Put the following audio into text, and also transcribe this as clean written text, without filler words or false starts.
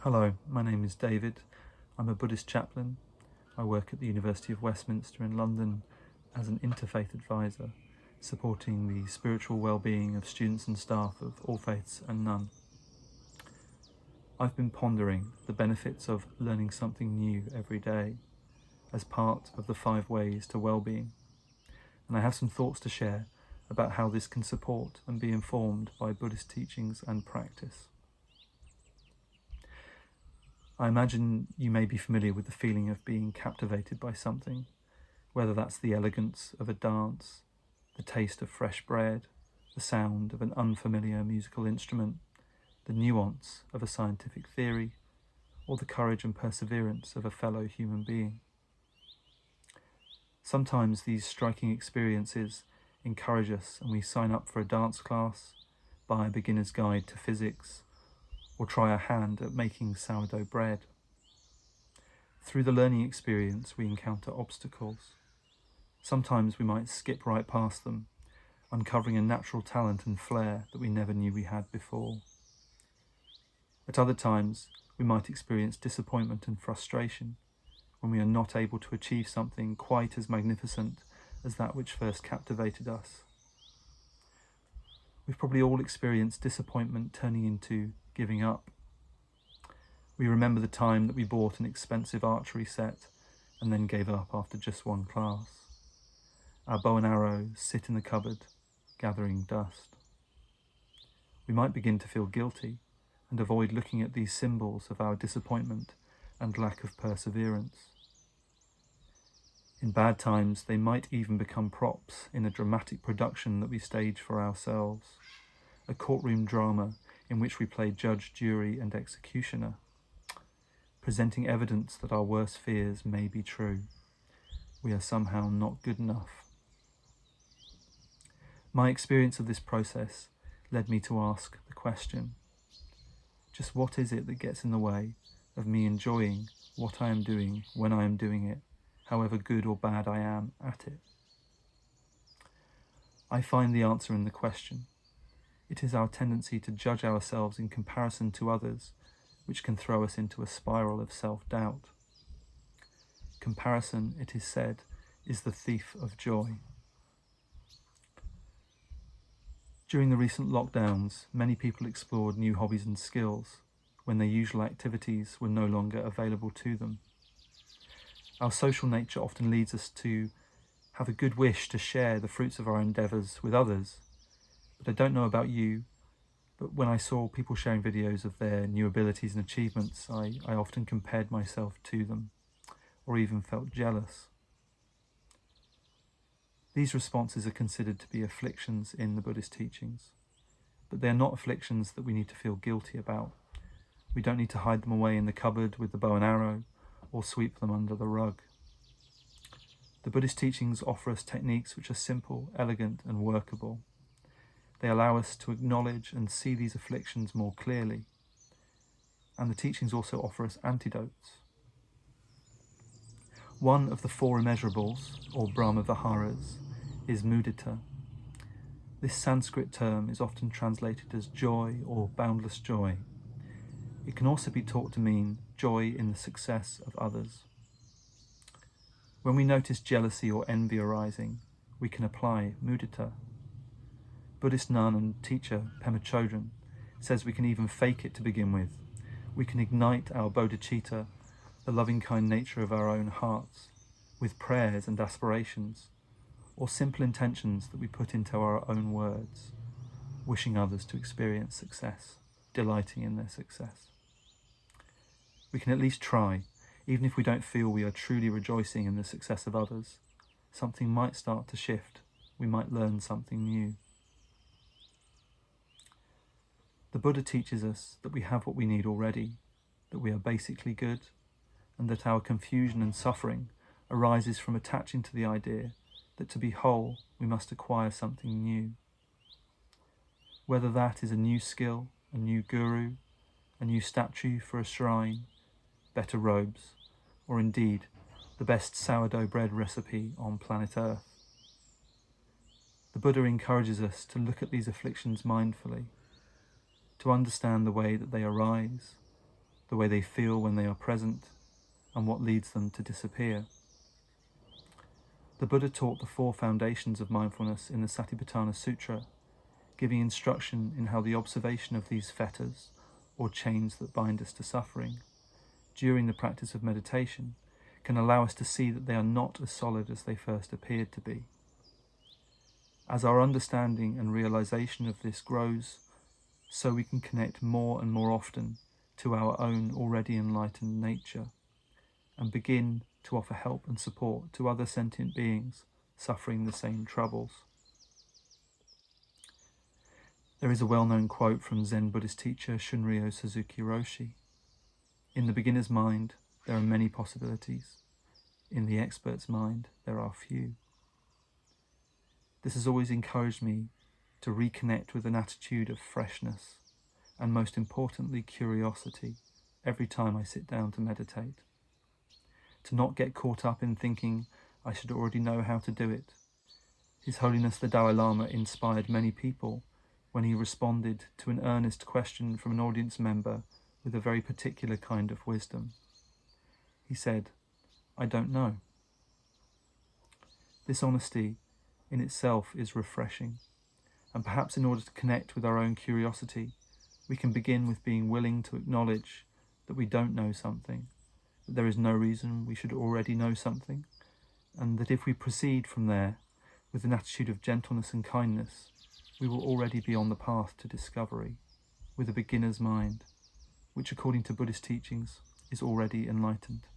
Hello, my name is David. I'm a Buddhist chaplain. I work at the University of Westminster in London as an interfaith advisor, supporting the spiritual well-being of students and staff of all faiths and none. I've been pondering the benefits of learning something new every day as part of the 5 ways to well-being, and I have some thoughts to share about how this can support and be informed by Buddhist teachings and practice. I imagine you may be familiar with the feeling of being captivated by something, whether that's the elegance of a dance, the taste of fresh bread, the sound of an unfamiliar musical instrument, the nuance of a scientific theory, or the courage and perseverance of a fellow human being. Sometimes these striking experiences encourage us and we sign up for a dance class, buy a beginner's guide to physics, or try our hand at making sourdough bread. Through the learning experience, we encounter obstacles. Sometimes we might skip right past them, uncovering a natural talent and flair that we never knew we had before. At other times, we might experience disappointment and frustration when we are not able to achieve something quite as magnificent as that which first captivated us. We've probably all experienced disappointment turning into giving up. We remember the time that we bought an expensive archery set and then gave up after just one class. Our bow and arrow sit in the cupboard, gathering dust. We might begin to feel guilty and avoid looking at these symbols of our disappointment and lack of perseverance. In bad times, they might even become props in a dramatic production that we stage for ourselves, a courtroom drama in which we play judge, jury, and executioner, presenting evidence that our worst fears may be true. We are somehow not good enough. My experience of this process led me to ask the question, just what is it that gets in the way of me enjoying what I am doing when I am doing it, however good or bad I am at it? I find the answer in the question. It is our tendency to judge ourselves in comparison to others, which can throw us into a spiral of self-doubt. Comparison, it is said, is the thief of joy. During the recent lockdowns, many people explored new hobbies and skills when their usual activities were no longer available to them. Our social nature often leads us to have a good wish to share the fruits of our endeavours with others. But I don't know about you, but when I saw people sharing videos of their new abilities and achievements, I often compared myself to them, or even felt jealous. These responses are considered to be afflictions in the Buddhist teachings, but they are not afflictions that we need to feel guilty about. We don't need to hide them away in the cupboard with the bow and arrow, or sweep them under the rug. The Buddhist teachings offer us techniques which are simple, elegant, and workable. They allow us to acknowledge and see these afflictions more clearly. And the teachings also offer us antidotes. One of the 4 immeasurables, or Brahma Viharas, is mudita. This Sanskrit term is often translated as joy or boundless joy. It can also be taught to mean joy in the success of others. When we notice jealousy or envy arising, we can apply mudita. Buddhist nun and teacher Pema Chodron says we can even fake it to begin with. We can ignite our bodhicitta, the loving kind nature of our own hearts, with prayers and aspirations, or simple intentions that we put into our own words, wishing others to experience success, delighting in their success. We can at least try, even if we don't feel we are truly rejoicing in the success of others. Something might start to shift. We might learn something new. The Buddha teaches us that we have what we need already, that we are basically good, and that our confusion and suffering arises from attaching to the idea that to be whole, we must acquire something new. Whether that is a new skill, a new guru, a new statue for a shrine, better robes, or indeed the best sourdough bread recipe on planet Earth. The Buddha encourages us to look at these afflictions mindfully, to understand the way that they arise, the way they feel when they are present, and what leads them to disappear. The Buddha taught the 4 foundations of mindfulness in the Satipatthana Sutra, giving instruction in how the observation of these fetters, or chains that bind us to suffering, during the practice of meditation, can allow us to see that they are not as solid as they first appeared to be. As our understanding and realization of this grows, so we can connect more and more often to our own already enlightened nature, and begin to offer help and support to other sentient beings suffering the same troubles. There is a well-known quote from Zen Buddhist teacher Shunryo Suzuki Roshi. In the beginner's mind, there are many possibilities. In the expert's mind, there are few. This has always encouraged me to reconnect with an attitude of freshness, and most importantly, curiosity, every time I sit down to meditate. To not get caught up in thinking I should already know how to do it. His Holiness the Dalai Lama inspired many people when he responded to an earnest question from an audience member with a very particular kind of wisdom. He said, "I don't know." This honesty in itself is refreshing, and perhaps in order to connect with our own curiosity, we can begin with being willing to acknowledge that we don't know something, that there is no reason we should already know something, and that if we proceed from there with an attitude of gentleness and kindness, we will already be on the path to discovery, with a beginner's mind, which according to Buddhist teachings is already enlightened.